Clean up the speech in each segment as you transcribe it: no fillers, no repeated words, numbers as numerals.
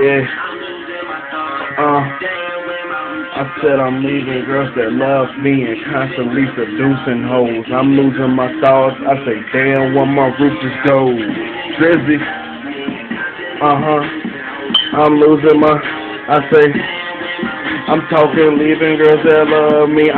Yeah. I said I'm leaving girls that love me and constantly seducing hoes. I'm losing my thoughts. I say, damn, where my roots go. Drizzy. I'm losing my. I say, I'm talking leaving girls that love me.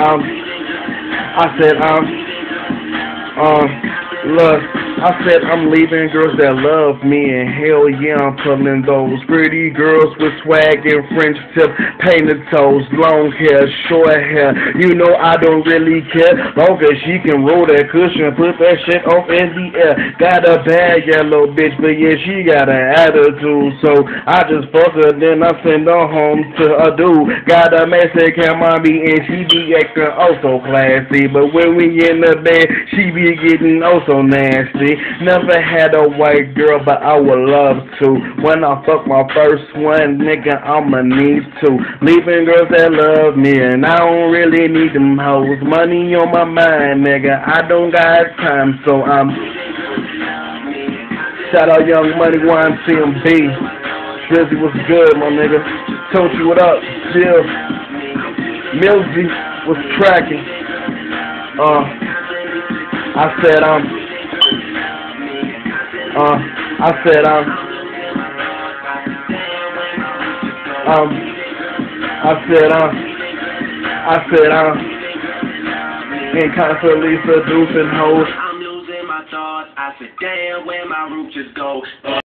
Look, I said I'm leaving girls that love me, and hell yeah, I'm pulling those pretty girls with swag and French tip, painted toes, long hair, short hair. You know I don't really care, long as she can roll that cushion, put that shit off in the air. Got a bad yellow bitch, but yeah, she got an attitude, so I just fuck her, then I send her home to a dude. Got a Mexican mommy, and she be acting oh so classy, but when we in the bed, she be getting oh so nasty. Never had a white girl, but I would love to. When I fuck my first one, nigga, I'ma need to. Leaving girls that love me, and I don't really need them hoes. Money on my mind, nigga, I don't got time, so I'm. Shout out Young Money, YMCMB. Drizzy was good, my nigga. Told you what up, still. Millsy was tracking. I said and constantly seducing hoes. I'm losing my thoughts. I said, damn, where my roots just go.